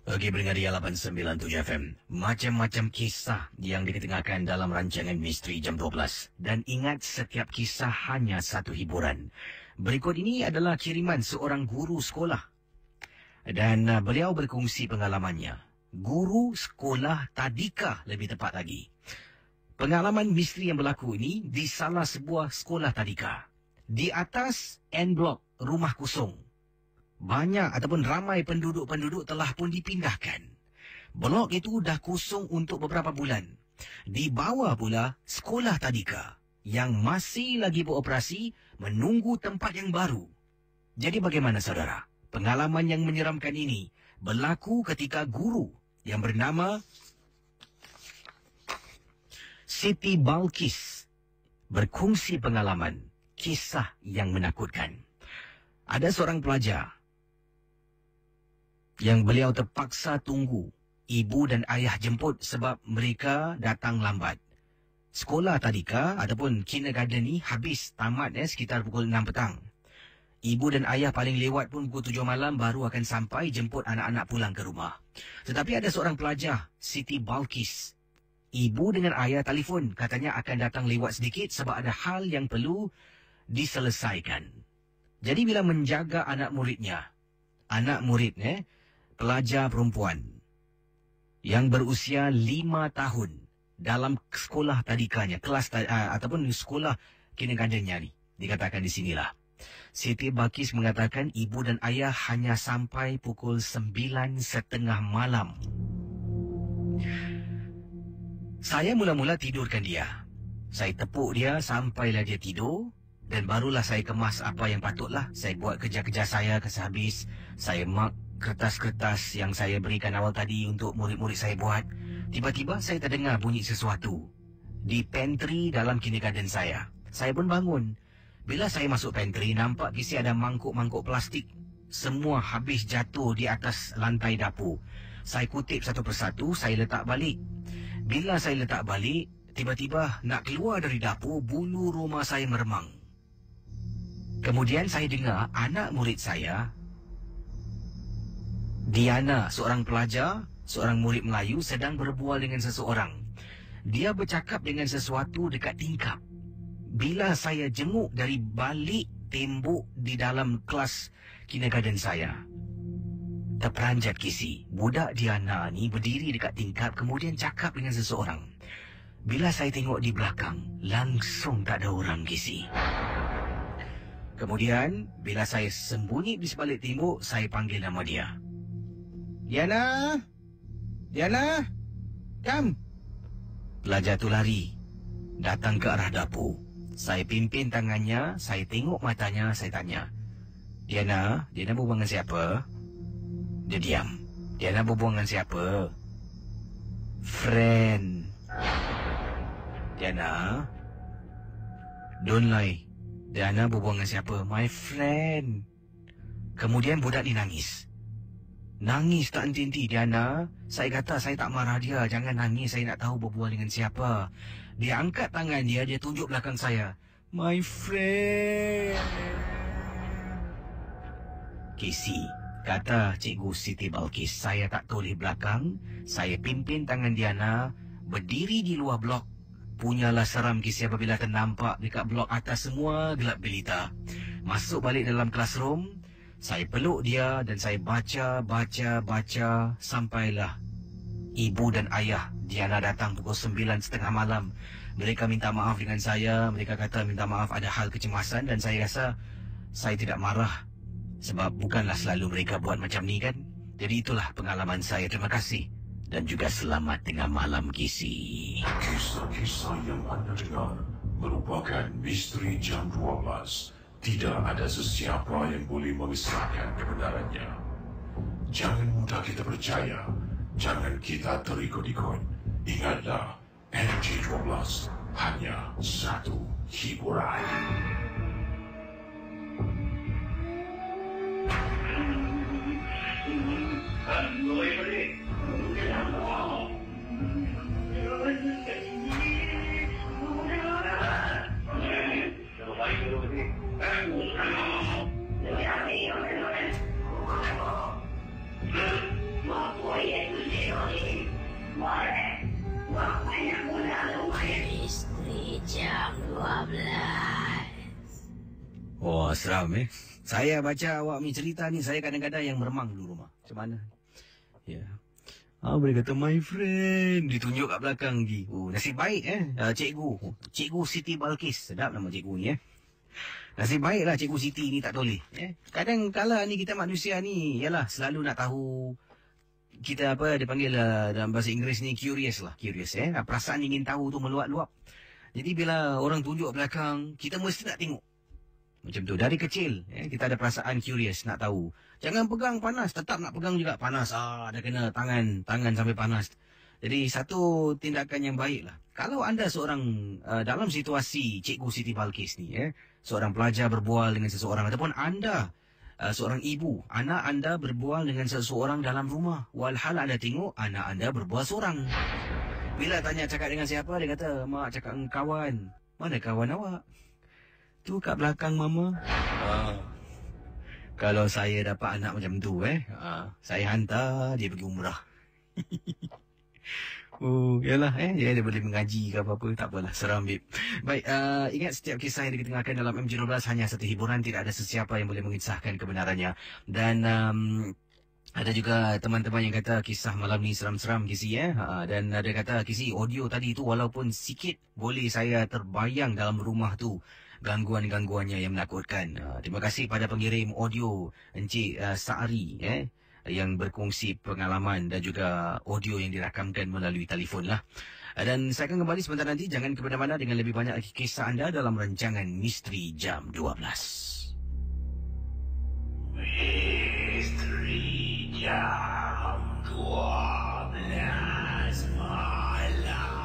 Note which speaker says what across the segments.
Speaker 1: Bagi Beringaria 897 FM, macam-macam kisah yang diketengahkan dalam rancangan Misteri Jam 12. Dan ingat, setiap kisah hanya satu hiburan. Berikut ini adalah kiriman seorang guru sekolah. Dan beliau berkongsi pengalamannya. Guru sekolah tadika lebih tepat lagi. Pengalaman misteri yang berlaku ini di salah sebuah sekolah tadika. Di atas N Block, rumah kosong. Banyak ataupun ramai penduduk-penduduk telah pun dipindahkan. Blok itu dah kosong untuk beberapa bulan. Di bawah pula sekolah tadika yang masih lagi beroperasi menunggu tempat yang baru. Jadi bagaimana saudara? Pengalaman yang menyeramkan ini berlaku ketika guru yang bernama Siti Balkis berkongsi pengalaman kisah yang menakutkan. Ada seorang pelajar yang beliau terpaksa tunggu ibu dan ayah jemput sebab mereka datang lambat. Sekolah tadika ataupun kindergarten ni habis tamat sekitar pukul 6 petang. Ibu dan ayah paling lewat pun pukul 7 malam baru akan sampai jemput anak-anak pulang ke rumah. Tetapi ada seorang pelajar, Siti Balkis. Ibu dengan ayah telefon katanya akan datang lewat sedikit sebab ada hal yang perlu diselesaikan. Jadi bila menjaga anak muridnya, pelajar perempuan yang berusia 5 tahun dalam sekolah tadikanya, kelas ataupun sekolah kindergartennya ni, dikatakan di sinilah. Siti Balkis mengatakan ibu dan ayah hanya sampai pukul 9:30 malam. Saya mula-mula tidurkan dia. Saya tepuk dia sampailah dia tidur. Dan barulah saya kemas apa yang patutlah. Saya buat kerja-kerja saya sehabis. Saya mark kertas-kertas yang saya berikan awal tadi untuk murid-murid saya buat. Tiba-tiba saya terdengar bunyi sesuatu di pantry dalam kindergarten saya. Saya pun bangun. Bila saya masuk pantry, nampak kisi ada mangkuk-mangkuk plastik. Semua habis jatuh di atas lantai dapur. Saya kutip satu persatu, saya letak balik. Bila saya letak balik, tiba-tiba nak keluar dari dapur, bulu rumah saya meremang. Kemudian saya dengar anak murid saya, Diana, seorang pelajar, seorang murid Melayu sedang berbual dengan seseorang. Dia bercakap dengan sesuatu dekat tingkap. Bila saya jenguk dari balik tembok di dalam kelas kindergarten saya, terperanjat kisi. Budak Diana ni berdiri dekat tingkap kemudian cakap dengan seseorang. Bila saya tengok di belakang, langsung tak ada orang kisi. Kemudian, bila saya sembunyi di sebalik tembok, saya panggil nama dia. Diana! Diana! Come! Pelajar tu lari. Datang ke arah dapur. Saya pimpin tangannya, saya tengok matanya, saya tanya. Diana berbual dengan siapa? Dia diam. Diana berbual dengan siapa? Friend. Diana, don't lie. Diana berbual dengan siapa? My friend. Kemudian budak ni nangis. Nangis tak henti-henti. Diana, saya kata saya tak marah dia. Jangan nangis, saya nak tahu berbual dengan siapa. Dia angkat tangan dia tunjuk belakang saya. My friend. Kisi, kata Cikgu Siti Balkis, saya tak toleh belakang. Saya pimpin tangan Diana, berdiri di luar blok. Punyalah seram kisi apabila ternampak dekat blok atas semua gelap gelita. Masuk balik dalam classroom, saya peluk dia dan saya baca sampailah ibu dan ayah Diana datang pukul 9:30 malam. Mereka minta maaf dengan saya. Mereka kata minta maaf ada hal kecemasan dan saya rasa saya tidak marah. Sebab bukanlah selalu mereka buat macam ni kan. Jadi itulah pengalaman saya. Terima kasih. Dan juga selamat tengah malam kisi.
Speaker 2: Kisah-kisah yang anda dengar merupakan misteri jam 12. Tidak ada sesiapa yang boleh mengesahkan kebenarannya. Jangan mudah kita percaya. Jangan kita terikut-ikut. Ingatlah, NJ12 hanya satu hiburan.
Speaker 1: Oh, seram Saya baca awak punya cerita ni, saya kadang-kadang yang meremang dulu rumah. Macam mana? Ya. Boleh kata, my friend. Ditunjuk kat belakang lagi. Oh, nasib baik cikgu. Cikgu Siti Balkis. Sedap nama cikgu ni Nasib baiklah cikgu Siti ni tak toleh. Kadang kala ni kita manusia ni, yalah, selalu nak tahu. Kita dia panggil dalam bahasa Inggeris ni curious. Perasaan ingin tahu tu meluap-luap. Jadi bila orang tunjuk belakang, kita mesti nak tengok. Macam tu. Dari kecil, kita ada perasaan curious, nak tahu. Jangan pegang panas, tetap nak pegang juga panas. Dah kena tangan sampai panas. Jadi satu tindakan yang baik lah. Kalau anda seorang dalam situasi Cikgu Siti Balkis ni, seorang pelajar berbual dengan seseorang, ataupun anda seorang ibu, anak anda berbual dengan seseorang dalam rumah, walhal anda tengok anak anda berbual seorang. Bila tanya cakap dengan siapa, dia kata, mak cakap dengan kawan. Mana kawan awak? Tu kat belakang mama. Kalau saya dapat anak macam tu, saya hantar dia pergi umrah. Yalah, dia boleh mengaji ke apa-apa, tak apalah, seram babe. Baik, ingat setiap kisah yang diketengahkan dalam MJ12 hanya satu hiburan, tidak ada sesiapa yang boleh mengisahkan kebenarannya. Dan ada juga teman-teman yang kata kisah malam ni seram-seram Kisi dan ada kata Kisi, audio tadi tu walaupun sikit boleh saya terbayang dalam rumah tu gangguan-gangguannya yang menakutkan. Terima kasih pada pengirim audio Encik Sa'ari yang berkongsi pengalaman dan juga audio yang dirakamkan melalui telefon lah. Dan saya akan kembali sebentar nanti, jangan ke mana-mana dengan lebih banyak lagi kisah anda dalam rancangan Misteri Jam 12. Misteri Jam 12 malam.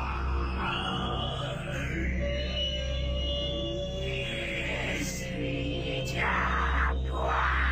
Speaker 1: Misteri Jam 12.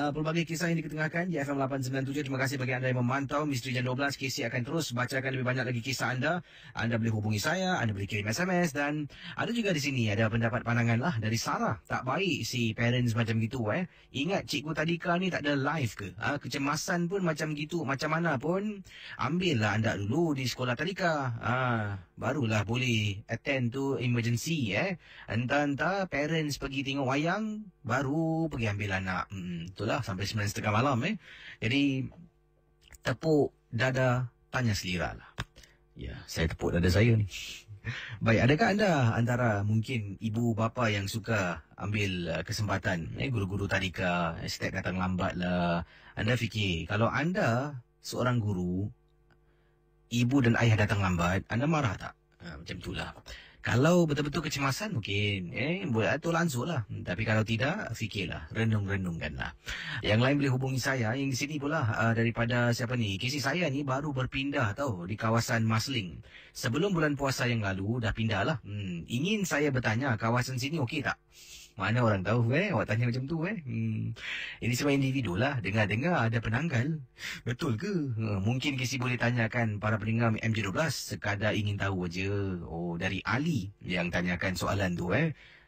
Speaker 1: Pelbagai kisah yang diketengahkan di FM 897. Terima kasih bagi anda yang memantau Misteri Jam 12. Casey akan terus bacakan lebih banyak lagi kisah anda. Anda boleh hubungi saya, anda boleh kirim SMS, dan ada juga di sini ada pendapat pandangan lah dari Sarah. Tak baik si parents macam gitu Ingat cikgu tadika ni tak ada live ke? Kecemasan pun macam gitu, macam mana pun ambillah anda dulu di sekolah tadika. Barulah boleh attend to emergency Entah-entah parents pergi tengok wayang, baru pergi ambil anak. Itulah sampai 9:30 malam Jadi tepuk dada, tanya selera lah. Ya, saya tepuk dada saya ni. Baik, adakah anda antara mungkin ibu bapa yang suka ambil kesempatan guru-guru tadika, setiap datang lambat lah. Anda fikir kalau anda seorang guru, ibu dan ayah datang lambat, anda marah tak? Macam itulah. Kalau betul-betul kecemasan mungkin boleh atur langsung lah. Tapi kalau tidak, fikirlah, renung-renungkanlah. Yang lain boleh hubungi saya. Yang di sini pula daripada siapa ni? Kisi saya ni baru berpindah tau di kawasan Masling. Sebelum bulan puasa yang lalu dah pindah lah. Ingin saya bertanya, kawasan sini okey tak? Mana orang tahu awak tanya macam tu Ini semua individu lah. Dengar-dengar ada penanggal. Betul ke? Mungkin Kisi boleh tanyakan para pendengar MJ12. Sekadar ingin tahu aja. Dari Ali yang tanyakan soalan tu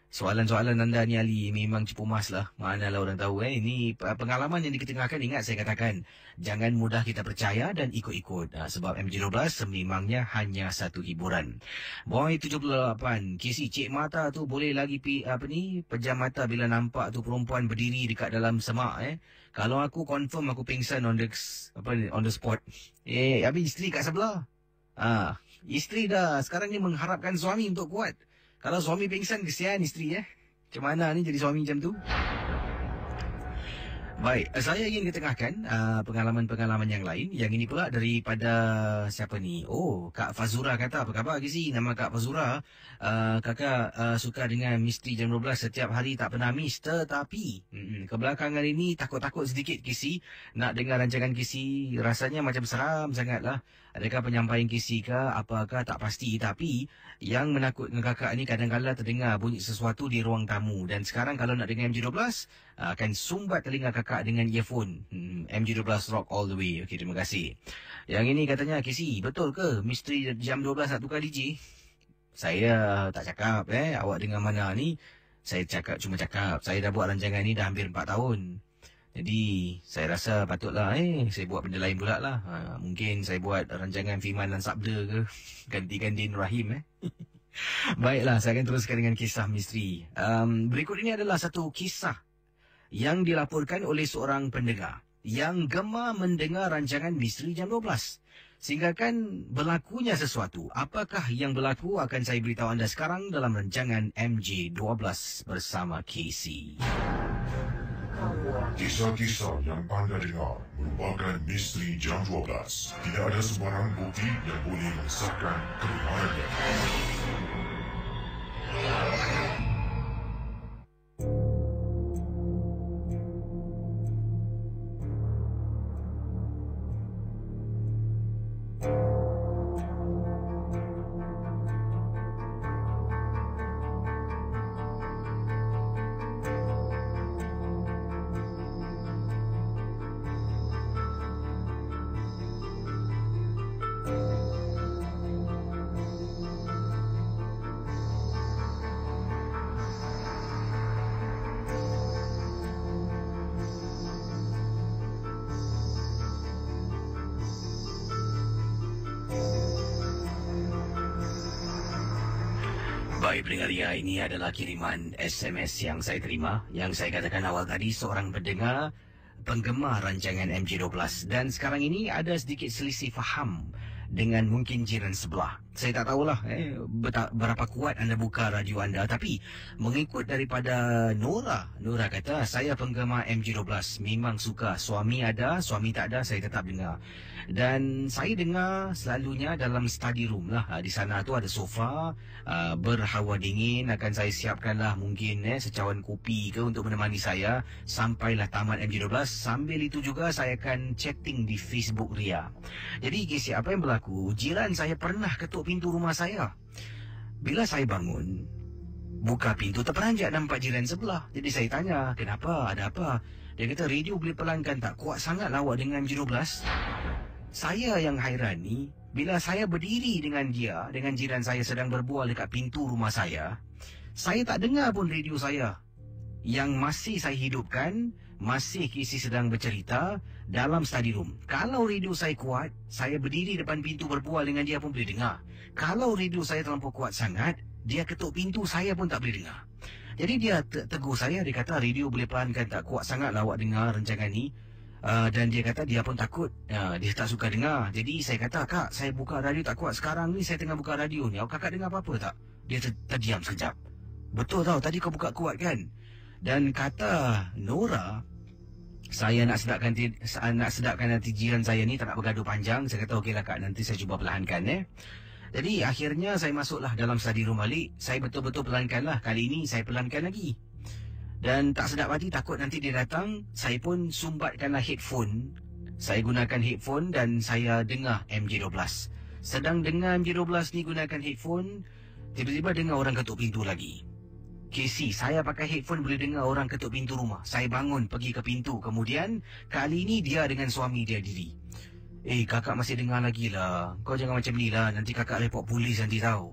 Speaker 1: Soalan-soalan anda ni Ali memang cepu mas lah. Manalah orang tahu Ini pengalaman yang diketengahkan. Ingat saya katakan, jangan mudah kita percaya dan ikut-ikut. Sebab MJ12 sememangnya hanya satu hiburan. Boy 78, Kisi cik mata tu boleh lagi pejam mata bila nampak tu perempuan berdiri dekat dalam semak Kalau aku confirm aku pingsan on the spot. Habis isteri kat sebelah. Isteri dah sekarang ni mengharapkan suami untuk kuat. Kalau suami pingsan, kesian isteri Macam mana ni jadi suami macam tu? Baik, saya ingin ketengahkan pengalaman-pengalaman yang lain. Yang ini pula daripada siapa ni? Kak Fazura kata, apa khabar Kisi? Nama Kak Fazura. Kakak suka dengan Misteri Jam 12 setiap hari, tak pernah miss. Tetapi kebelakangan ini takut-takut sedikit Kisi. Nak dengar rancangan Kisi, rasanya macam seram sangat lah. Adakah penyampaian Kisi ke apakah tak pasti. Tapi yang menakutkan kakak ni kadang-kadang terdengar bunyi sesuatu di ruang tamu. Dan sekarang kalau nak dengar MJ12 akan sumbat telinga kakak dengan earphone. MJ12 rock all the way. Okey, terima kasih. Yang ini katanya, Kisi, betul ke Misteri Jam 12 nak tukar DJ? Saya tak cakap, awak dengar mana ni. Saya cuma cakap, saya dah buat rancangan ni dah hampir 4 tahun. Jadi, saya rasa patutlah saya buat benda lain pula lah. Mungkin saya buat rancangan Firman dan Sabda ke. Gantikan Din Rahim Baiklah, saya akan teruskan dengan kisah misteri. Berikut ini adalah satu kisah yang dilaporkan oleh seorang pendengar yang gemar mendengar rancangan Misteri Jam 12. Sehingga kan berlakunya sesuatu. Apakah yang berlaku akan saya beritahu anda sekarang dalam rancangan MJ12 bersama Casey.
Speaker 2: Kisah-kisah yang anda dengar merupakan misteri jam 12. Tidak ada sebarang bukti yang boleh mengesahkan kebenarannya. Baik pendengar, ini adalah kiriman SMS yang saya terima. Yang saya katakan awal tadi, seorang pendengar penggemar rancangan MJ12. Dan sekarang ini ada sedikit selisih faham dengan mungkin jiran sebelah. Saya tak tahulah berapa kuat anda buka radio anda. Tapi mengikut daripada Nora kata, saya penggemar MJ12. Memang suka. Suami ada, suami tak ada, saya tetap dengar. Dan saya dengar selalunya dalam study room lah. Di sana tu ada sofa berhawa dingin. Akan saya siapkanlah mungkin secawan kopi ke untuk menemani saya sampailah tamat MJ12. Sambil itu juga saya akan chatting di Facebook Ria. Jadi Casey, apa yang berlaku? Jiran saya pernah ketuk pintu rumah saya. Bila saya bangun, buka pintu, terperanjat nampak jiran sebelah. Jadi saya tanya, kenapa? Ada apa? Dia kata, radio boleh pelankan tak? Kuat sangat lah awak dengan MJ12. Saya yang hairan ni, bila saya berdiri dengan dia, dengan jiran saya sedang berbual dekat pintu rumah saya tak dengar pun radio saya. Yang masih saya hidupkan, masih Casey sedang bercerita dalam study room. Kalau radio saya kuat, saya berdiri depan pintu berbual dengan dia pun boleh dengar. Kalau radio saya terlampau kuat sangat, dia ketuk pintu saya pun tak boleh dengar. Jadi dia tegur saya, dia kata radio boleh pelankan tak? Kuat sangat lah awak dengar rancangan ni. Dan dia kata dia pun takut, dia tak suka dengar. Jadi saya kata, kak, saya buka radio tak kuat. Sekarang ni saya tengah buka radio ni, kakak dengar apa-apa tak? Dia terdiam sekejap. Betul tau, tadi kau buka kuat kan? Dan kata Nora, saya nak sedapkan nanti jiran saya ni tak nak bergaduh panjang. Saya kata okeylah kak, nanti saya cuba perlahankan Jadi akhirnya saya masuklah dalam study room balik. Saya betul-betul pelankanlah. Kali ini saya pelankan lagi. Dan tak sedap hati, takut nanti dia datang. Saya pun sumbatkanlah headphone. Saya gunakan headphone dan saya dengar MJ12. Sedang dengar MJ12 ni gunakan headphone, tiba-tiba dengar orang ketuk pintu lagi. Casey, saya pakai headphone boleh dengar orang ketuk pintu rumah. Saya bangun pergi ke pintu. Kemudian kali ini dia dengan suami dia diri. Kakak masih dengar lagi lah. Kau jangan macam ni lah. Nanti kakak report polis nanti tahu.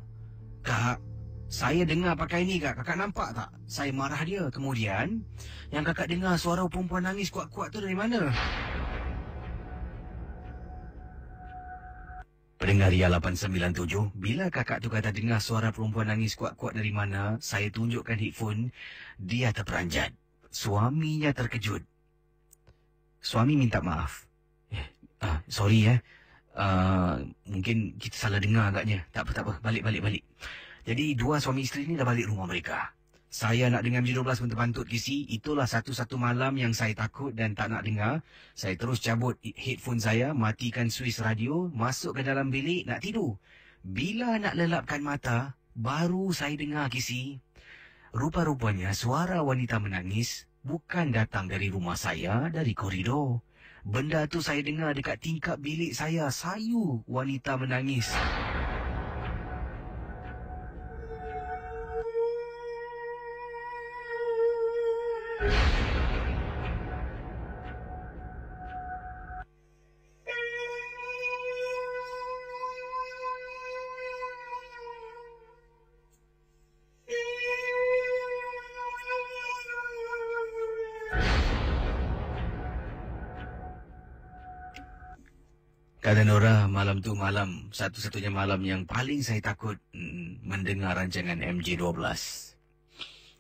Speaker 2: Kak, saya dengar pakai ni kak. Kakak nampak tak? Saya marah dia. Kemudian yang kakak dengar suara perempuan nangis kuat-kuat tu dari mana? Pendengar Ria 897, bila kakak tu kata dengar suara perempuan nangis kuat-kuat dari mana, saya tunjukkan headphone, dia terperanjat. Suaminya terkejut. Suami minta maaf. Sorry mungkin kita salah dengar agaknya. Tak apa, balik. Jadi dua suami isteri ni dah balik rumah mereka. Saya nak dengar MJ12 pun terpantut Casey. Itulah satu-satu malam yang saya takut dan tak nak dengar. Saya terus cabut headphone saya, matikan suis radio, masuk ke dalam bilik nak tidur. Bila nak lelapkan mata, baru saya dengar Casey. Rupa-rupanya suara wanita menangis bukan datang dari rumah saya, dari koridor. Benda tu saya dengar dekat tingkap bilik saya. Sayu wanita menangis.
Speaker 1: Kata Nora, malam tu malam satu-satunya malam yang paling saya takut mendengar rancangan MJ12.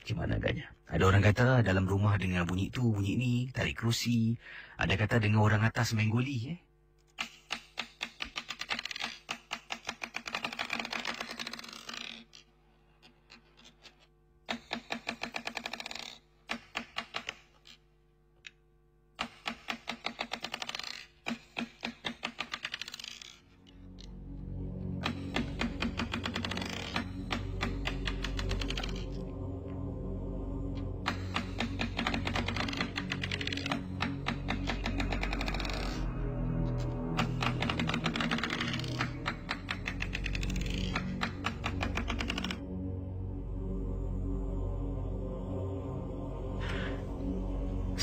Speaker 1: Gimana agaknya? Ada orang kata dalam rumah dengar bunyi tu, bunyi ni, tarik kerusi. Ada kata dengar orang atas main goli.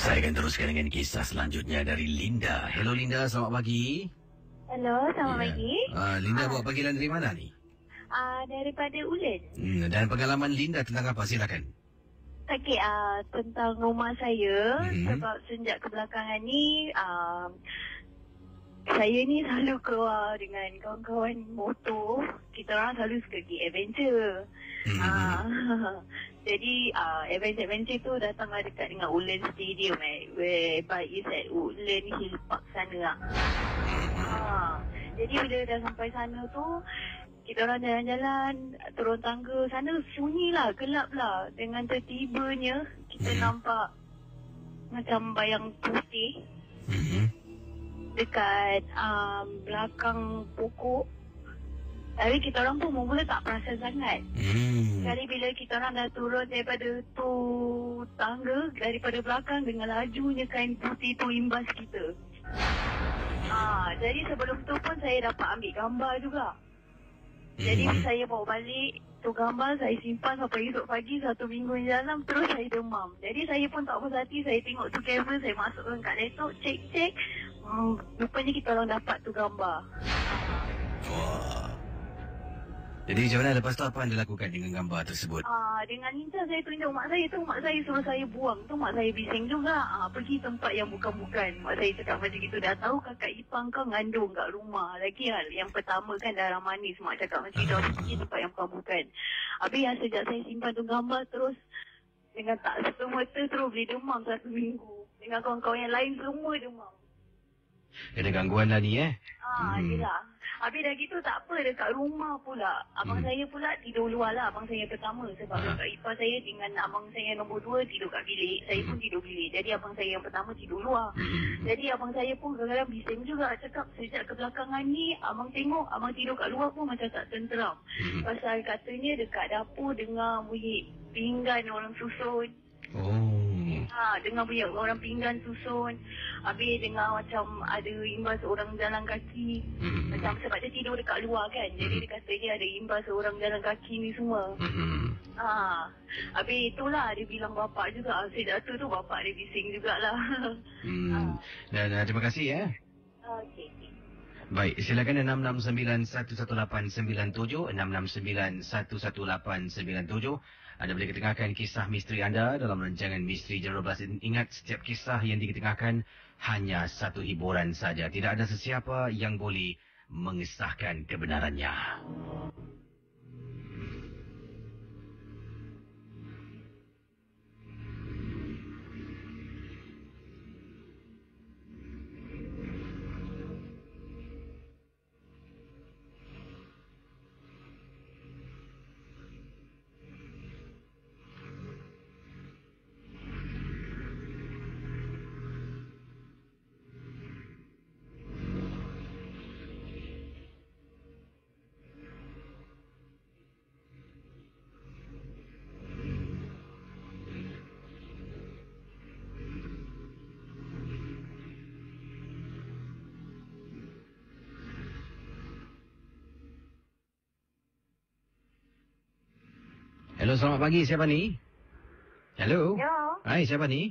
Speaker 1: Saya akan teruskan dengan kisah selanjutnya dari Linda. Hello Linda, selamat pagi.
Speaker 3: Hello, selamat pagi.
Speaker 1: Linda buat panggilan dari mana ni?
Speaker 3: Daripada Ulen.
Speaker 1: Dan pengalaman Linda tentang apa? Silakan.
Speaker 3: Okey, tentang rumah saya. Sebab sejak kebelakangan ni, saya ni selalu keluar dengan kawan-kawan motor. Kita orang selalu suka pergi adventure. Jadi adventure tu datanglah dekat dengan Woodland Stadium whereby is at Woodland Hill Park sana lah. Jadi bila dah sampai sana tu, kita orang jalan-jalan, turun tangga sana sunyi lah, gelap lah. Dengan tertibanya kita nampak macam bayang putih dekat belakang pokok. Tapi kita orang pun mula tak perasan sangat. Kali bila kita orang dah turun daripada tu tangga, daripada belakang dengan lajunya kain putih tu imbas kita. Jadi sebelum tu pun saya dapat ambil gambar juga. Jadi saya bawa balik tu gambar, saya simpan sampai esok pagi, 1 minggu yang dalam, terus saya demam. Jadi saya pun tak puas hati, saya tengok tu kamera, saya masukkan kat laptop, cek. Rupanya kita orang dapat tu gambar.
Speaker 1: Jadi macam mana lepas tu apa anda lakukan dengan gambar tersebut?
Speaker 3: Dengan lincah saya tunjuk mak saya tu, mak saya suruh saya buang tu, mak saya bising juga. Pergi tempat yang bukan-bukan. Mak saya cakap macam itu, dah tahu kakak ipar kau ngandung kat rumah. Lagi yang pertama kan darah manis, mak cakap macam itu, pergi tempat yang bukan-bukan. Habis yang sejak saya simpan tu gambar terus, dengan tak serta-merta terus boleh demam 1 minggu. Dengan kawan-kawan yang lain semua demam.
Speaker 1: Ada gangguan lah ni
Speaker 3: Yelah. Habis dah gitu tak apa, dekat rumah pula. Abang saya pula tidur luar lah, abang saya pertama. Sebab kakak ipar saya dengan abang saya yang nombor 2 tidur kat bilik. Saya pun tidur bilik. Jadi abang saya yang pertama tidur luar. Jadi abang saya pun kadang-kadang bising juga. Cakap sejak kebelakangan ni, abang tengok abang tidur kat luar pun macam tak tenteram. Pasal katanya dekat dapur dengar bunyi pinggan orang susun. Dengar bunyi orang pinggan susun. Habis dengar macam ada imbas orang jalan kaki. Macam sebab dia tidur dekat luar kan. Jadi dia kata dia ada imbas orang jalan kaki ni semua. Habis itulah dia bilang bapak juga. Sejak tu bapak dia bising jugalah.
Speaker 1: Dan terima kasih
Speaker 3: Okey.
Speaker 1: Baik, silakan 669-11897, 669-11897. Anda boleh ketengahkan kisah misteri anda dalam rancangan Misteri Jam 12. Ingat, setiap kisah yang diketengahkan hanya satu hiburan saja. Tidak ada sesiapa yang boleh mengesahkan kebenarannya. Hello, selamat pagi. Siapa ni? Hello.
Speaker 3: Hello.
Speaker 1: Hai, siapa ni?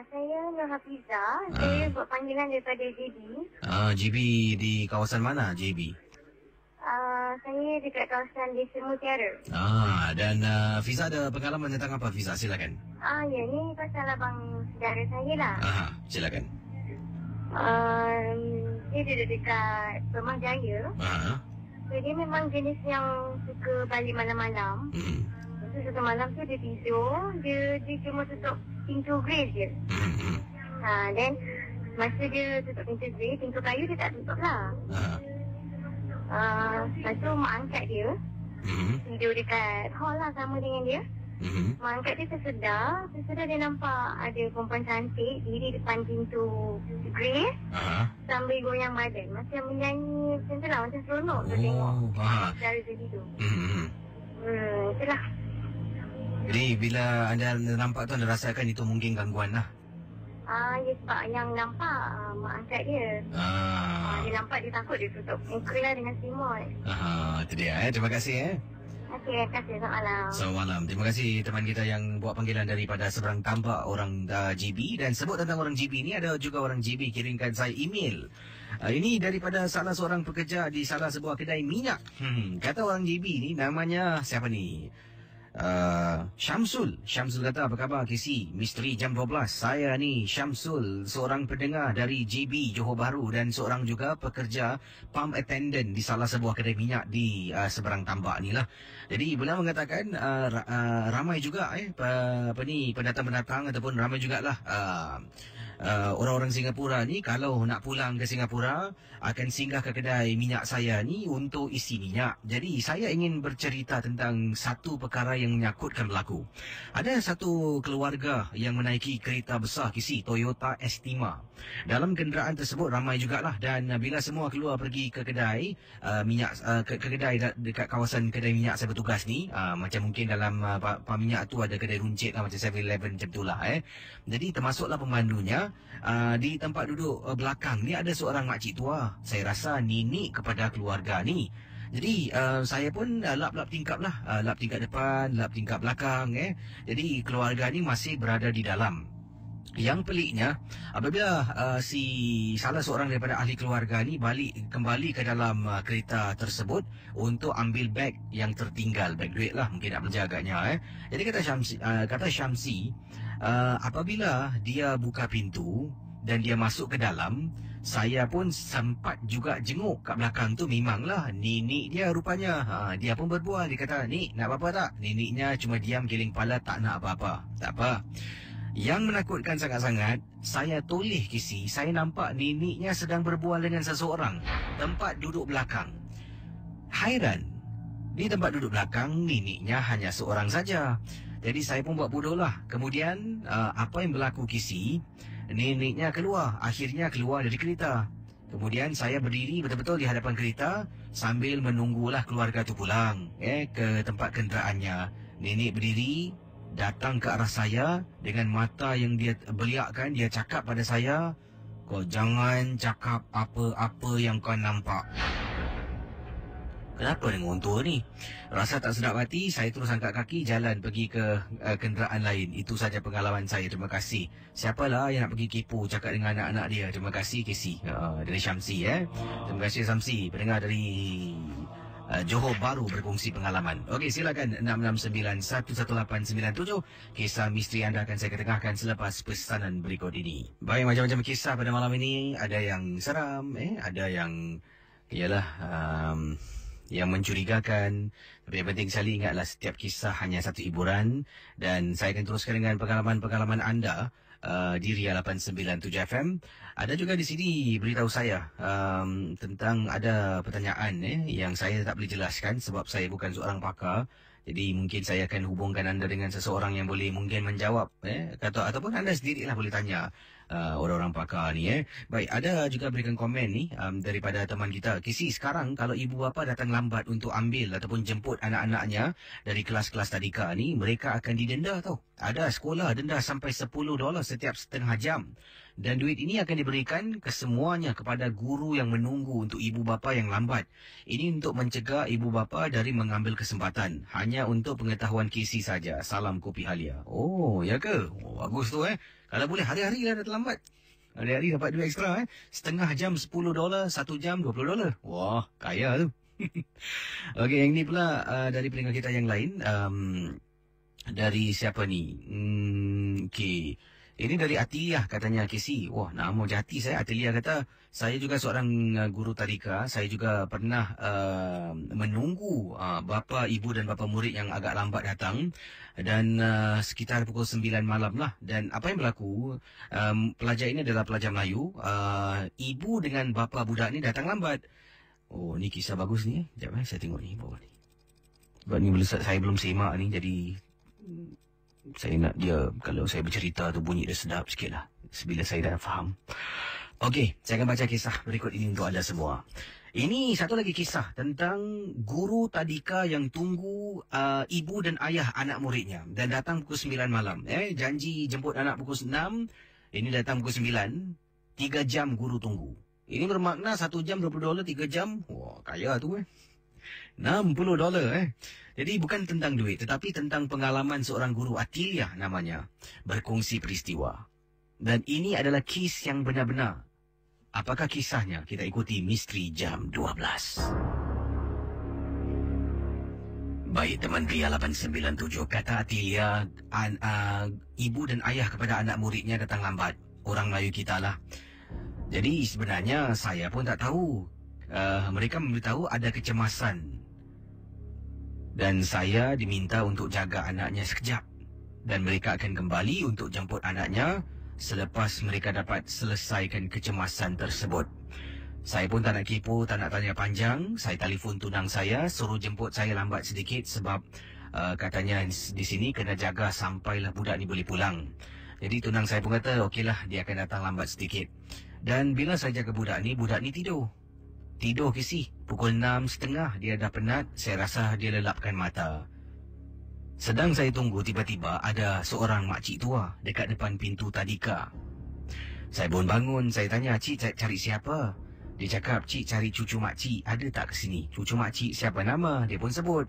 Speaker 3: Saya Nur Hafizah. Saya buat panggilan daripada JB.
Speaker 1: JB di kawasan mana, JB?
Speaker 3: Saya dekat kawasan Desa Mutiara.
Speaker 1: Dan Fiza ada pengalaman tentang apa, Fiza? Silakan.
Speaker 3: Ya, ni pasal abang saudara saya lah.
Speaker 1: Silakan.
Speaker 4: Dia duduk dekat Permah Jaya. So, dia memang jenis yang suka balik malam-malam. So, suka malam tu dia tidur. Dia cuma tutup pintu grill je. Then masa dia tutup pintu grill, pintu kayu dia tak tutup lah. Lepas tu mak angkat dia tidur dekat hall lah sama dengan dia. Mak angkat dia tersedar dia nampak ada perempuan cantik diri depan pintu grill sambil goyang badan macam menyanyi macam tu lah, macam seronok tu tengok cara dia tidur. Itulah.
Speaker 2: Jadi bila anda nampak tu, anda rasakan itu mungkin gangguan lah.
Speaker 4: Ya sebab yang nampak mak angkat dia. Dia nampak, dia takut, dia tutup muka lah dengan selimut.
Speaker 2: Itu dia. Terima kasih.
Speaker 4: Okey, terima kasih. Selamat malam.
Speaker 2: Selamat malam. Terima kasih teman kita yang buat panggilan daripada seberang tambak orang GB. Dan sebut tentang orang GB ni, ada juga orang GB kirimkan saya email. Ini daripada salah seorang pekerja di salah sebuah kedai minyak. Kata orang GB ni, namanya siapa ni? Syamsul kata, apa khabar KC Misteri Jam 12. Saya ni Syamsul, seorang pendengar dari GB Johor Bahru dan seorang juga pekerja pump attendant di salah sebuah kedai minyak di seberang tambak ni lah. Jadi beliau mengatakan ramai juga pendatang-pendatang ataupun ramai jugalah orang-orang Singapura ni kalau nak pulang ke Singapura akan singgah ke kedai minyak saya ni untuk isi minyak. Jadi saya ingin bercerita tentang satu perkara yang menyangkutkan berlaku. Ada satu keluarga yang menaiki kereta besar KC Toyota Estima. Dalam kenderaan tersebut ramai jugalah, dan bila semua keluar pergi ke kedai minyak, ke kedai dekat kawasan kedai minyak saya bertugas ni, macam mungkin dalam pam minyak tu ada kedai runcit lah, macam 7-Eleven macam tu lah. Jadi termasuklah pemandunya. Di tempat duduk belakang ni ada seorang makcik tua. Saya rasa nenek kepada keluarga ni. Jadi saya pun lap-lap tingkap lah, lap tingkap depan, lap tingkap belakang. Jadi keluarga ni masih berada di dalam. Yang peliknya, apabila si salah seorang daripada ahli keluarga ni kembali ke dalam kereta tersebut untuk ambil beg yang tertinggal, beg duit lah mungkin nak belanja agaknya. Jadi kata Syamsi, apabila dia buka pintu dan dia masuk ke dalam, saya pun sempat juga jenguk kat belakang tu. Memanglah nenek dia rupanya. Dia pun berbual, dia kata, "Nik, nak apa-apa tak?" Neneknya cuma diam giling kepala, tak nak apa-apa. Tak apa. Yang menakutkan sangat-sangat, saya toleh KC, saya nampak neneknya sedang berbual dengan seseorang tempat duduk belakang. Hairan, di tempat duduk belakang neneknya hanya seorang saja. Jadi saya pun buat bodoh lah. Kemudian apa yang berlaku KC, neneknya akhirnya keluar dari kereta. Kemudian saya berdiri betul-betul di hadapan kereta sambil menunggulah keluarga tu pulang ke tempat kenderaannya. Nenek berdiri, datang ke arah saya dengan mata yang dia beliakkan. Dia cakap pada saya, "Kau jangan cakap apa-apa yang kau nampak." Kenapa dengan orang tua ni? Rasa tak sedap hati, saya terus angkat kaki jalan pergi ke kenderaan lain. Itu saja pengalaman saya. Terima kasih. Siapalah yang nak pergi kepo cakap dengan anak-anak dia. Terima kasih KC. Dari Syamsi. Terima kasih Syamsi, pendengar dari Johor Bahru berkongsi pengalaman. Okey, silakan 669-11897. Kisah misteri anda akan saya ketengahkan selepas pesanan berikut ini. Baik, macam-macam kisah pada malam ini. Ada yang seram, ada yang yang mencurigakan. Tapi yang penting sekali, ingatlah setiap kisah hanya satu hiburan. Dan saya akan teruskan dengan pengalaman-pengalaman anda di Ria 897 FM. Ada juga di sini beritahu saya tentang ada pertanyaan yang saya tak boleh jelaskan sebab saya bukan seorang pakar. Jadi mungkin saya akan hubungkan anda dengan seseorang yang boleh mungkin menjawab ataupun anda sendirilah boleh tanya orang-orang pakar ni. Baik, ada juga berikan komen ni daripada teman kita. KC, sekarang kalau ibu bapa datang lambat untuk ambil ataupun jemput anak-anaknya dari kelas-kelas tadika ni, mereka akan didenda tau. Ada sekolah denda sampai $10 setiap setengah jam. Dan duit ini akan diberikan kesemuanya kepada guru yang menunggu untuk ibu bapa yang lambat. Ini untuk mencegah ibu bapa dari mengambil kesempatan. Hanya untuk pengetahuan KC saja. Salam Kopi Halia. Oh, ya ke? Oh, bagus tu Kalau boleh hari-hari lah datang lambat. Hari-hari dapat duit ekstra Setengah jam $10, 1 jam $20. Wah, kaya tu. Okey, yang ni pula dari pendengar kita yang lain. Dari siapa ni? Okey.
Speaker 1: Ini dari Atiliah katanya Casey. Wah, nama jati saya. Atiliah kata, saya juga seorang guru tadika. Saya juga pernah menunggu bapa, ibu dan bapa murid yang agak lambat datang. Dan sekitar pukul 9 malam lah. Dan apa yang berlaku, pelajar ini adalah pelajar Melayu. Ibu dengan bapa budak ni datang lambat. Oh, ni kisah bagus ni. Sekejap saya tengok ni bawah ni. Sebab ni saya belum semak ni, jadi saya nak dia, kalau saya bercerita tu bunyi dia sedap sikit lah. Bila saya dah faham. Okey, saya akan baca kisah berikut ini untuk anda semua. Ini satu lagi kisah tentang guru tadika yang tunggu ibu dan ayah anak muridnya. Dan datang pukul 9 malam. Janji jemput anak pukul 6. Ini datang pukul 9. 3 jam guru tunggu. Ini bermakna 1 jam $20, 3 jam. Wah, kaya tu $60. Jadi bukan tentang duit, tetapi tentang pengalaman seorang guru, Atiliah namanya, berkongsi peristiwa. Dan ini adalah kes yang benar-benar. Apakah kisahnya? Kita ikuti Misteri Jam 12. Baik teman pria 897, kata Atiliah, ibu dan ayah kepada anak muridnya datang lambat. Orang Melayu kita lah. Jadi sebenarnya saya pun tak tahu. Mereka memberitahu ada kecemasan. Dan saya diminta untuk jaga anaknya sekejap. Dan mereka akan kembali untuk jemput anaknya selepas mereka dapat selesaikan kecemasan tersebut. Saya pun tak nak kepo, tak nak tanya panjang. Saya telefon tunang saya, suruh jemput saya lambat sedikit sebab katanya di sini kena jaga sampailah budak ni boleh pulang. Jadi tunang saya pun kata, okeylah, dia akan datang lambat sedikit. Dan bila saya jaga budak ni tidur. Tidur Casey. Pukul 6.30 dia dah penat. Saya rasa dia lelapkan mata. Sedang saya tunggu, tiba-tiba ada seorang makcik tua dekat depan pintu tadika. Saya pun bangun. Saya tanya, cik cari siapa? Dia cakap, cik cari cucu makcik. Ada tak ke sini? Cucu makcik siapa nama? Dia pun sebut.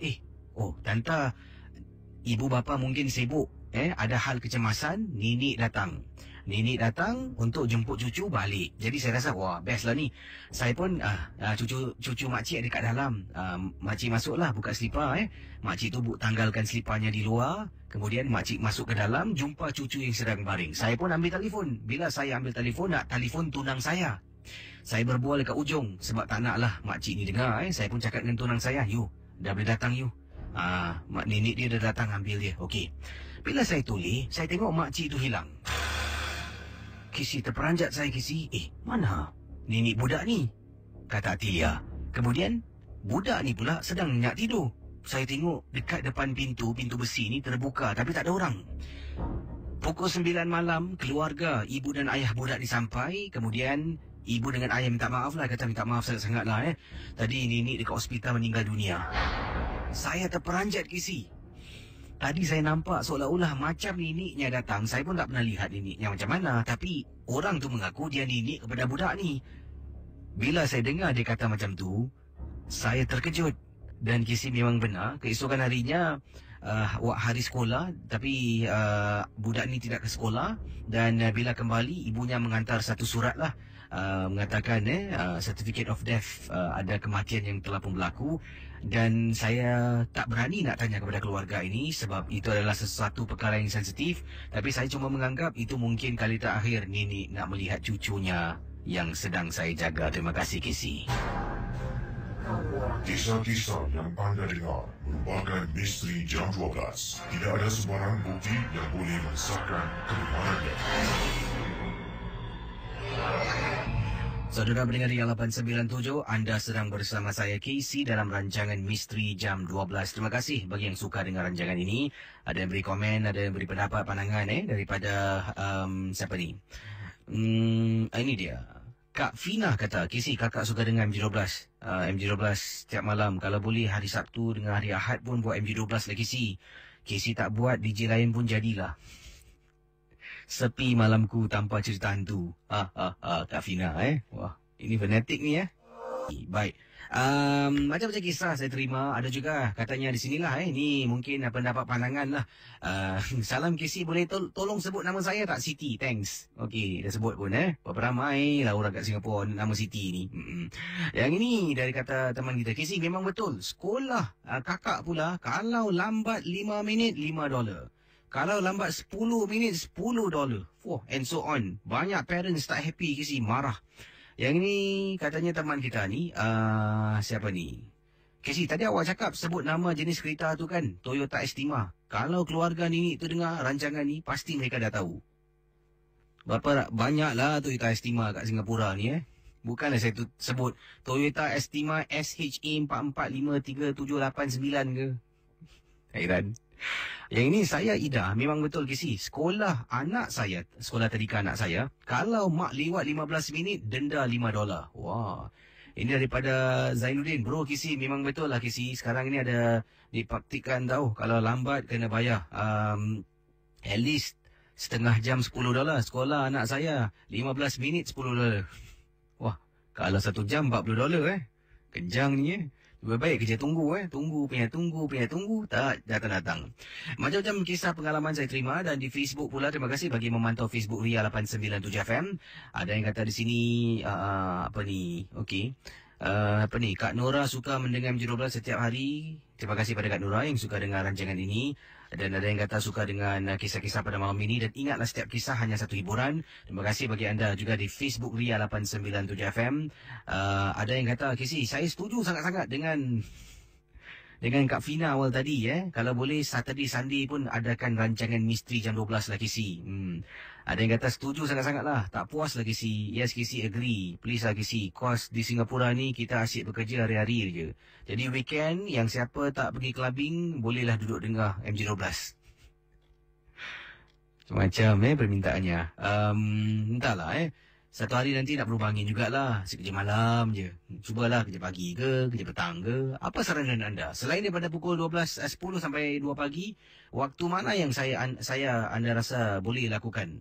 Speaker 1: Oh tanta, ibu bapa mungkin sibuk. Ada hal kecemasan. Nenek datang untuk jemput cucu balik. Jadi saya rasa, wah, best lah ni. Saya pun, cucu makcik ada kat dalam. Makcik masuklah, buka selipar. Makcik tu tanggalkan seliparnya di luar. Kemudian makcik masuk ke dalam, jumpa cucu yang sedang baring. Saya pun ambil telefon. Bila saya ambil telefon, nak telefon tunang saya. Saya berbual dekat ujung. Sebab tak naklah makcik ni dengar. Saya pun cakap dengan tunang saya, you, dah boleh datang you. Mak nenek dia dah datang ambil dia. Okey. Bila saya tulis, saya tengok makcik tu hilang. Casey, terperanjat saya Casey. Mana nenek budak ni? Kata Atiliah. Kemudian budak ni pula sedang nyenyak tidur. Saya tengok dekat depan pintu besi ni terbuka tapi tak ada orang. Pukul 9 malam, keluarga ibu dan ayah budak ni sampai. Kemudian ibu dengan ayah minta maaf lah. Kata minta maaf sangat-sangat lah. Tadi nenek dekat hospital meninggal dunia. Saya terperanjat Casey. Tadi saya nampak seolah-olah macam neneknya datang. Saya pun tak pernah lihat neneknya macam mana. Tapi orang tu mengaku dia nenek kepada budak ni. Bila saya dengar dia kata macam tu, saya terkejut. Dan Casey memang benar. Keesokan harinya, hari sekolah. Tapi budak ni tidak ke sekolah. Dan bila kembali, ibunya mengantar satu surat lah. Mengatakan certificate of death, ada kematian yang telah pun berlaku. Dan saya tak berani nak tanya kepada keluarga ini sebab itu adalah sesuatu perkara yang sensitif. Tapi saya cuma menganggap itu mungkin kali terakhir nenek nak melihat cucunya yang sedang saya jaga. Terima kasih Casey.
Speaker 5: Kisah-kisah yang anda dengar merupakan misteri jam 12. Tidak ada sebarang bukti yang boleh mensahkan kebenarannya.
Speaker 1: Saudara pendengar yang 897, anda sedang bersama saya Casey dalam rancangan Misteri Jam 12. Terima kasih bagi yang suka dengan rancangan ini. Ada yang beri komen, ada yang beri pendapat, pandangan daripada siapa ni? Ini dia. Kak Fina kata, Casey, kakak suka dengan MG12. MG12 setiap malam. Kalau boleh hari Sabtu dengan hari Ahad pun buat MG12 lah Casey. Casey tak buat, DJ lain pun jadilah. Sepi malamku tanpa cerita hantu. Kak Fina Wah, ini fanatik ni Baik. Macam-macam kisah saya terima. Ada juga katanya di sinilah Ni mungkin pendapat pandangan lah. Salam Casey, boleh tolong sebut nama saya tak? Siti, thanks. Okey, dah sebut pun berapa ramai lah orang kat Singapura nama Siti ni. Yang ini dari kata teman kita, Casey, memang betul. Sekolah kakak pula, kalau lambat 5 minit $5. Kalau lambat 10 minit, $10. And so on. Banyak parents tak happy kasi marah. Yang ni katanya teman kita ni, siapa ni? Kasi tadi awak cakap sebut nama jenis kereta tu kan, Toyota Estima. Kalau keluarga ni tu dengar rancangan ni, pasti mereka dah tahu. Banyaklah Toyota Estima kat Singapura ni Bukanlah saya sebut Toyota Estima SHA44537889 ke. Hairan. Yang ini saya Ida, memang betul kisi. Sekolah anak saya, sekolah tadika anak saya, kalau mak lewat 15 minit, denda $5. Wah. Ini daripada Zainuddin. Bro kisi, memang betul lah kisi. Sekarang ini ada dipraktikkan tahu. Kalau lambat kena bayar. At least setengah jam $10. Sekolah anak saya 15 minit $10. Wah, kalau 1 jam $40 Kejang ni Lebih baik kerja tunggu Tunggu. Tak datang-datang. Macam-macam kisah pengalaman saya terima. Dan di Facebook pula, terima kasih bagi memantau Facebook Ria 897 FM. Ada yang kata di sini Okey. Kak Nora suka mendengar MJ12 setiap hari. Terima kasih pada Kak Nora yang suka dengar rancangan ini. Dan ada yang kata suka dengan kisah-kisah pada malam ini. Dan ingatlah setiap kisah hanya satu hiburan. Terima kasih bagi anda juga di Facebook Ria 897 FM. Ada yang kata, Kisi, saya setuju sangat-sangat dengan Kak Fina awal tadi. Kalau boleh Saturday Sunday pun adakan rancangan misteri jam 12 lah Kisi. Ada yang kata setuju sangat-sangat lah. Tak puas lah Kisi. Yes Kisi agree. Please lah Kisi. Cause di Singapura ni kita asyik bekerja hari-hari je. Jadi weekend yang siapa tak pergi clubbing bolehlah duduk dengar MJ12. Macam permintaannya. Entahlah Satu hari nanti nak berubah angin jugalah. Kerja malam je. Cubalah kerja pagi ke, kerja petang ke. Apa saranan anda? Selain daripada pukul 10 sampai 2 pagi, waktu mana yang anda rasa boleh lakukan?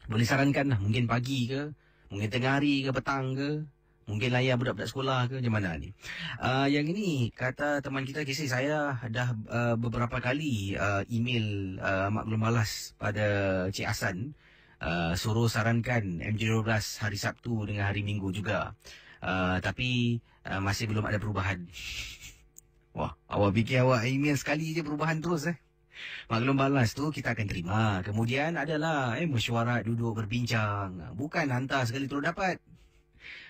Speaker 1: Boleh sarankan lah. Mungkin pagi ke, mungkin tengah hari ke, petang ke, mungkin layan budak-budak sekolah ke, macam mana ni? Yang ini, kata teman kita, Kisi, saya dah beberapa kali email maklum balas pada Cik Hasan. Suruh sarankan MJ12 hari Sabtu dengan hari Minggu juga. Tapi masih belum ada perubahan. Wah, awak fikir awak email sekali je perubahan terus Maklum balas tu kita akan terima. Kemudian adalah mesyuarat, duduk berbincang. Bukan hantar sekali terus dapat.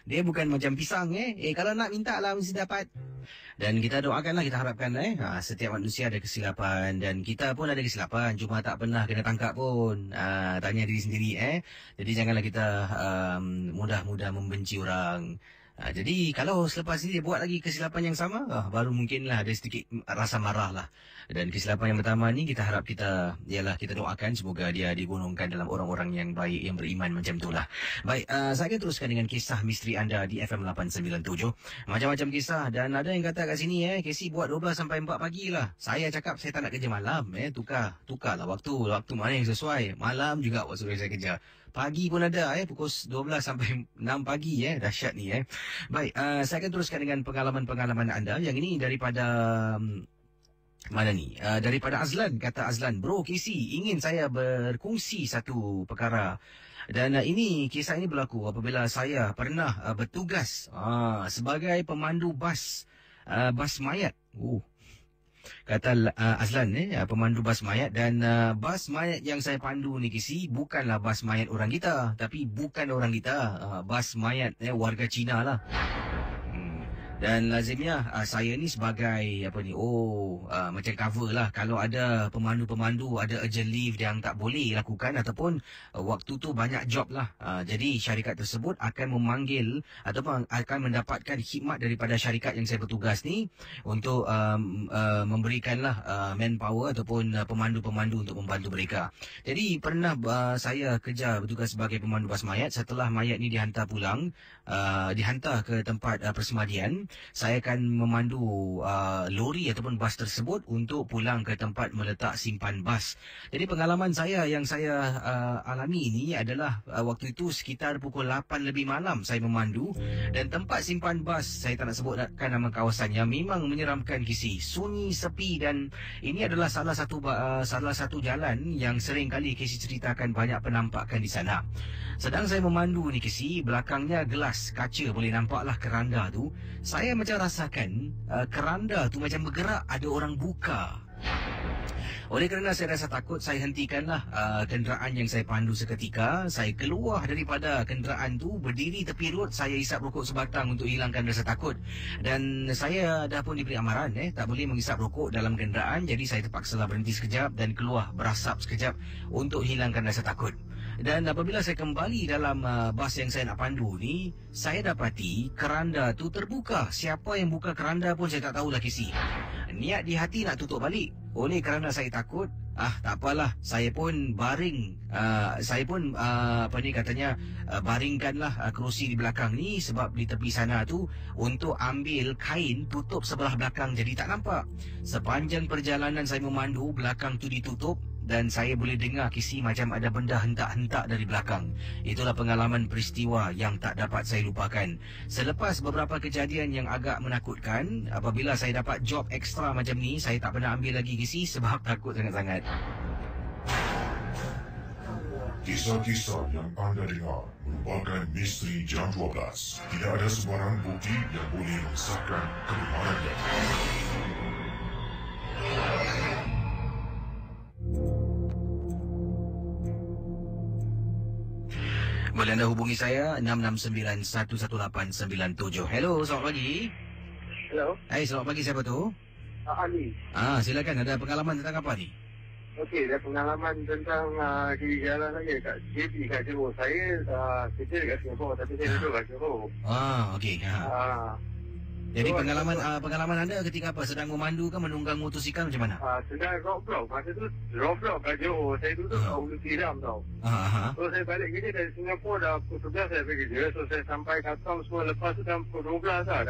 Speaker 1: Dia bukan macam pisang kalau nak minta lah mesti dapat. Dan kita doakanlah, kita harapkan setiap manusia ada kesilapan. Dan kita pun ada kesilapan, cuma tak pernah kena tangkap pun. Tanya diri sendiri Jadi janganlah kita mudah-mudah membenci orang. Jadi kalau selepas ini dia buat lagi kesilapan yang sama, baru mungkinlah ada sedikit rasa marah lah. Dan kesilapan yang pertama ni kita harap kita doakan semoga dia digolongkan dalam orang-orang yang baik, yang beriman macam itulah. Baik, saya akan teruskan dengan kisah misteri anda di FM 897. Macam-macam kisah. Dan ada yang kata kat sini Casey buat 12 sampai 4 pagi lah. Saya cakap saya tak nak kerja malam tukarlah waktu mana yang sesuai. Malam juga waktu saya kerja. Pagi pun ada pukul 12 sampai 6 pagi dahsyat ni Baik, saya akan teruskan dengan pengalaman-pengalaman anda. Yang ini daripada mana ni? Daripada Azlan. Kata Azlan, bro Casey, ingin saya berkongsi satu perkara. Dan ini kisah ini berlaku apabila saya pernah bertugas sebagai pemandu bas mayat. Kata Azlan pemandu bas mayat. Dan bas mayat yang saya pandu ni Kisi bukanlah bas mayat orang kita, tapi bukan orang kita, bas mayat warga Cina lah. Dan lazimnya saya ni sebagai macam cover lah. Kalau ada pemandu-pemandu ada urgent leave yang tak boleh lakukan ataupun waktu tu banyak job lah. Jadi syarikat tersebut akan memanggil ataupun akan mendapatkan khidmat daripada syarikat yang saya bertugas ni untuk memberikanlah manpower ataupun pemandu-pemandu untuk membantu mereka. Jadi pernah saya kerja bertugas sebagai pemandu bas mayat. Setelah mayat ni dihantar pulang, dihantar ke tempat persemadian, saya akan memandu lori ataupun bas tersebut untuk pulang ke tempat meletak simpan bas. Jadi pengalaman saya yang saya alami ini adalah waktu itu sekitar pukul 8 lebih malam saya memandu. Dan tempat simpan bas, saya tak nak sebutkan nama kawasannya, memang menyeramkan Kisi. Sunyi, sepi, dan ini adalah salah satu jalan yang sering kali Kisi ceritakan banyak penampakan di sana. Sedang saya memandu ni Kisi, belakangnya gelas kaca, boleh nampaklah keranda tu. Saya macam rasakan keranda tu macam bergerak, ada orang buka. Oleh kerana saya rasa takut, saya hentikanlah kenderaan yang saya pandu seketika. Saya keluar daripada kenderaan tu, berdiri tepi road, saya isap rokok sebatang untuk hilangkan rasa takut. Dan saya dah pun diberi amaran, tak boleh mengisap rokok dalam kenderaan. Jadi saya terpaksalah berhenti sekejap dan keluar berasap sekejap untuk hilangkan rasa takut. Dan apabila saya kembali dalam bas yang saya nak pandu ni, saya dapati keranda tu terbuka. Siapa yang buka keranda pun saya tak tahulah kisi. Niat di hati nak tutup balik. Oleh kerana saya takut, tak apalah, saya pun baring. Baringkanlah kerusi di belakang ni, sebab di tepi sana tu untuk ambil kain tutup sebelah belakang jadi tak nampak. Sepanjang perjalanan saya memandu, belakang tu ditutup. Dan saya boleh dengar kisi macam ada benda hentak-hentak dari belakang. Itulah pengalaman peristiwa yang tak dapat saya lupakan. Selepas beberapa kejadian yang agak menakutkan, apabila saya dapat job ekstra macam ni, saya tak pernah ambil lagi kisi sebab takut sangat-sangat.
Speaker 5: Kisah-kisah yang anda dengar merupakan misteri jam 12. Tidak ada sebarang bukti yang boleh mengesahkan kebenarannya.
Speaker 1: Boleh anda hubungi saya 669-11897. Hello, selamat pagi.
Speaker 6: Hello.
Speaker 1: Hai, selamat pagi, siapa tu?
Speaker 6: Ali.
Speaker 1: Silakan, ada pengalaman tentang apa ni?
Speaker 6: Okey, ada pengalaman tentang di jalan saya kat JB kat Johor. Saya kerja dekat Singapura tapi saya duduk kat Johor.
Speaker 1: Okey. Jadi pengalaman anda ketika apa? Sedang memandu ke menunggang motosikal macam mana?
Speaker 6: Sedang roadblock. Masa tu roadblock kat Johor. Saya duduk kat Ulu Tiram tau. So saya balik kerja dari Singapura dah pukul 11 saya pergi kerja. So saya sampai Khattam semua lepas tu dah pukul 12 lah.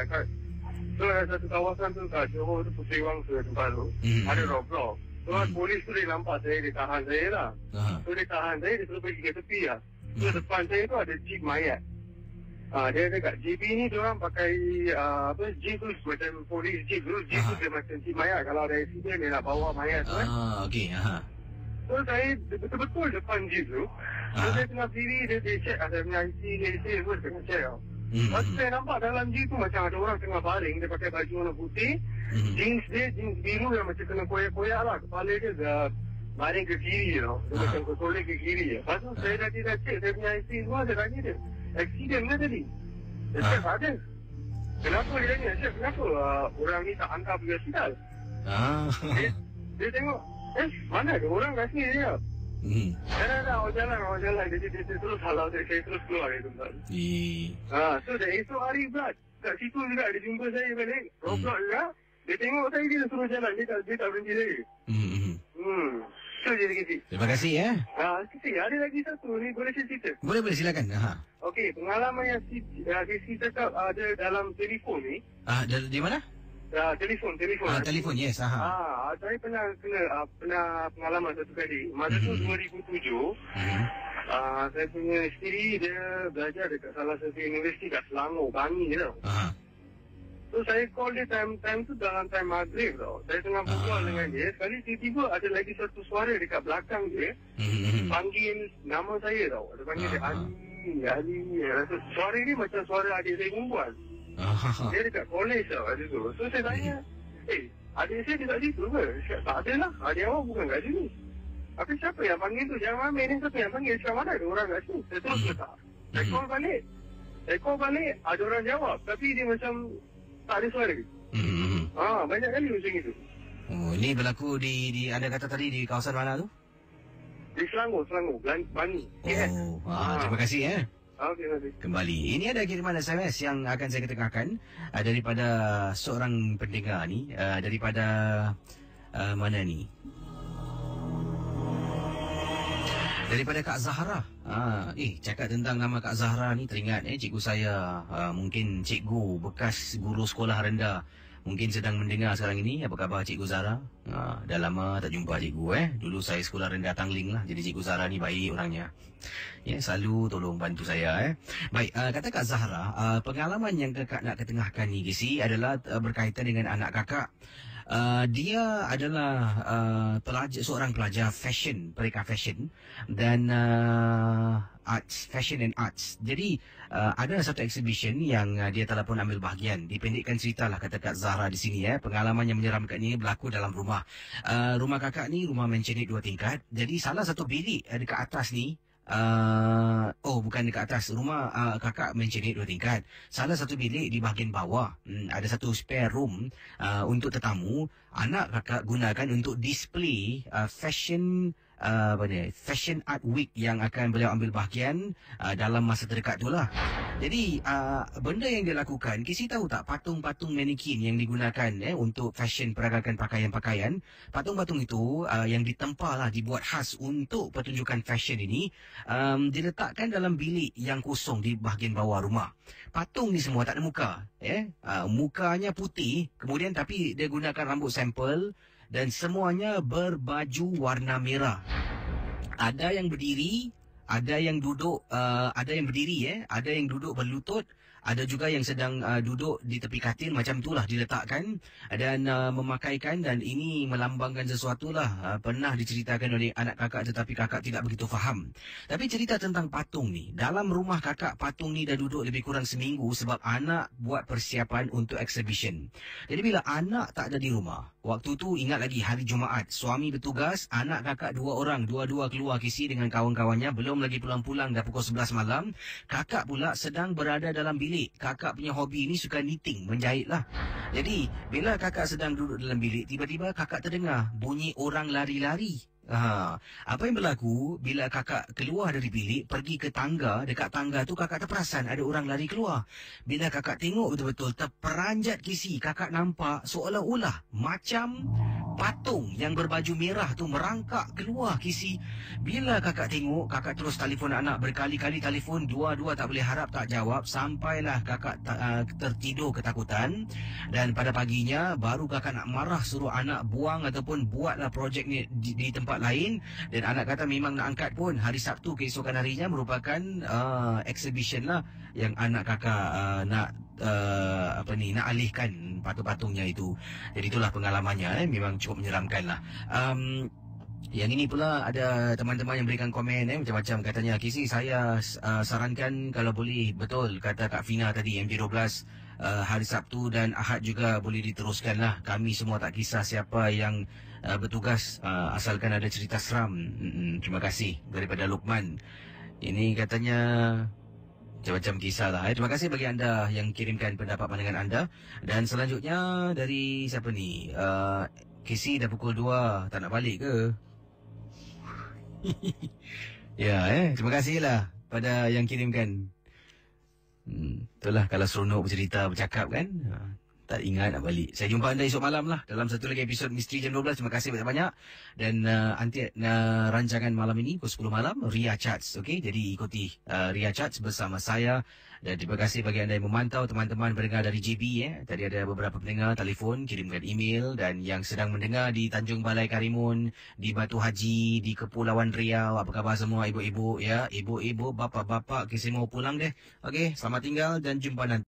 Speaker 6: So ada satu kawasan tu kat Johor tu, Puteri Wangsa tempat tu. Ada roadblock. So polis tu dia nampak saya, dia tahan saya lah. So dia tahan saya, dia suruh pergi ke tepi lah. So depan saya tu ada jeep mayat. Dia dekat JB ni diorang pakai jeep tu macam polis jeep tu. Jeep tu dia macam jeep mayat. Kalau ada accident dia nak bawa mayat tu kan.
Speaker 1: Okey.
Speaker 6: So saya betul-betul depan jeep tu. So saya tengah berdiri, dia check ada punya IC, dia semua tengah check tau. Lepas tu saya nampak dalam jeep tu macam ada orang tengah baring. Dia pakai baju warna putih. Jeans biru yang macam kena koyak-koyak lah. Kepala dia dah baring ke kiri tau. Dia macam ketolek ke kiri. Lepas tu saya dah check saya punya IC semua. Saya tanya dia, accident ke tadi? Dia cakap ada. Kenapa dia tanya? Chef, kenapa orang ni tak hantar pergi hospital? Dia tengok, mana ada orang kat sini dia? Awak jalan. Dia terus halau saya terus keluar dari tempat. So dah esok hari pula, kat situ juga dia jumpa saya balik. Roadblock juga. Dia tengok saya, dia suruh jalan. Dia tak berhenti saya. So je sikit.
Speaker 1: Terima kasih
Speaker 6: Sikit. Ada lagi satu ni, boleh saya cerita?
Speaker 1: Boleh silakan.
Speaker 6: Okey, pengalaman yang Sisi cakap ada dalam telefon ni.
Speaker 1: Di mana?
Speaker 6: Telefon.
Speaker 1: Telefon, yes.
Speaker 6: Saya pernah pengalaman satu kali. Masa tu 2007. Saya punya isteri dia belajar dekat salah satu universiti kat Selangor, Bangi tau. So saya call dia time tu dalam time maghrib tau. Saya tengah berbual dengan dia. Sekali tiba-tiba ada lagi satu suara dekat belakang dia. Panggil nama saya tau. Dia panggil dia Ali. Suara ni macam suara adik saya perempuan. Dia dekat college tau ada tu. So saya tanya, adik saya dekat situ ke? Tak ada lah. Adik awak bukan kat sini. Tapi siapa yang panggil tu? Jangan ambil ni, siapa yang panggil? Sekarang mana ada orang kat sini? Saya terus letak. Saya call balik. Ada orang jawab. Tapi dia macam tak ada suara. Banyak kali macam itu.
Speaker 1: Ini berlaku di anda kata tadi di kawasan mana tu?
Speaker 6: Di Selangor, Bangi.
Speaker 1: Terima kasih
Speaker 6: Okey, nanti.
Speaker 1: Kembali. Ini ada kiriman SMS yang akan saya ketengahkan daripada seorang pendengar ni, daripada mana ni? Daripada Kak Zahra. Cakap tentang nama Kak Zahra ni teringat cikgu saya, mungkin cikgu bekas guru sekolah rendah. Mungkin sedang mendengar sekarang ini. Apa khabar Cikgu Zahra? Dah lama tak jumpa cikgu Dulu saya sekolah rendah Tangling lah. Jadi Cikgu Zahra ni baik orangnya. Selalu tolong bantu saya Baik, kata Kak Zahra, pengalaman yang kakak nak ketengahkan ni Gisi adalah berkaitan dengan anak kakak. Dia adalah seorang pelajar fashion, pereka fashion dan fashion and arts. Jadi ada satu exhibition yang dia telah pun ambil bahagian. Dipendekkan ceritalah kata Kak Zahra di sini pengalaman yang menyeramkan ini berlaku dalam rumah. Rumah kakak ni rumah mansionette 2 tingkat. Jadi salah satu bilik dekat atas ni bukan dekat atas. Rumah kakak mansionette 2 tingkat. Salah satu bilik di bahagian bawah. Ada satu spare room untuk tetamu. Anak kakak gunakan untuk display fashion fashion art week yang akan beliau ambil bahagian dalam masa terdekat tu lah. Jadi benda yang dia lakukan, Kisi tahu tak patung-patung mannequin yang digunakan untuk fashion peragakan pakaian-pakaian. Patung-patung itu yang ditempa lah, dibuat khas untuk pertunjukan fashion ini, diletakkan dalam bilik yang kosong di bahagian bawah rumah. Patung ni semua tak ada muka. Mukanya putih, kemudian tapi dia gunakan rambut sampel dan semuanya berbaju warna merah. Ada yang berdiri, ada yang duduk, ada yang berdiri, ada yang duduk berlutut, ada juga yang sedang duduk di tepi katil, macam itulah diletakkan dan memakaikan, dan ini melambangkan sesuatu lah. Pernah diceritakan oleh anak kakak tetapi kakak tidak begitu faham. Tapi cerita tentang patung ni, dalam rumah kakak patung ni dah duduk lebih kurang seminggu sebab anak buat persiapan untuk exhibition. Jadi bila anak tak ada di rumah, waktu tu ingat lagi hari Jumaat, suami bertugas, anak kakak 2 orang, dua-dua keluar Kisi dengan kawan-kawannya, belum lagi pulang-pulang dah pukul 11 malam. Kakak pula sedang berada dalam bilik. Kakak punya hobi ni suka knitting, menjahit lah. Jadi bila kakak sedang duduk dalam bilik, tiba-tiba kakak terdengar bunyi orang lari-lari. Apa yang berlaku bila kakak keluar dari bilik, pergi ke tangga, dekat tangga tu kakak terperasan ada orang lari keluar. Bila kakak tengok betul-betul, terperanjat Kisi, kakak nampak seolah-olah macam patung yang berbaju merah tu merangkak keluar Kisi. Bila kakak tengok, kakak terus telefon anak, berkali-kali telefon, dua-dua tak boleh harap tak jawab, sampailah kakak tertidur ketakutan. Dan pada paginya baru kakak nak marah, suruh anak buang ataupun buatlah projek ni di tempat lain. Dan anak kata memang nak angkat pun. Hari Sabtu keesokan harinya merupakan exhibition lah yang anak kakak nak nak alihkan patung-patungnya itu. Jadi itulah pengalamannya, memang cukup menyeramkan lah. Yang ini pula ada teman-teman yang berikan komen macam-macam. Katanya, Kisi, saya sarankan kalau boleh, betul kata Kak Fina tadi, MJ12 hari Sabtu dan Ahad juga boleh diteruskan lah. Kami semua tak kisah siapa yang bertugas, asalkan ada cerita seram. Terima kasih daripada Lukman. Ini katanya macam-macam kisah lah. Terima kasih bagi anda yang kirimkan pendapat pandangan anda. Dan selanjutnya dari siapa ni? Kisi dah pukul 2, tak nak balik ke? Terima kasih lah pada yang kirimkan. Itulah kalau seronok bercerita, bercakap kan. Tak ingat nak balik. Saya jumpa anda esok malam lah dalam satu lagi episod Misteri Jam 12. Terima kasih banyak-banyak. Dan nanti rancangan malam ini pukul 10 malam Ria Charts. Okey, jadi ikuti Ria Charts bersama saya. Dan terima kasih bagi anda yang memantau, teman-teman pendengar dari JB. Tadi ada beberapa pendengar telefon, kirimkan email. Dan yang sedang mendengar di Tanjung Balai Karimun, di Batu Haji, di Kepulauan Riau. Apa khabar semua ibu-ibu? Ibu-ibu, bapa-bapa, Kisi mau pulang deh. Okey, selamat tinggal dan jumpa nanti.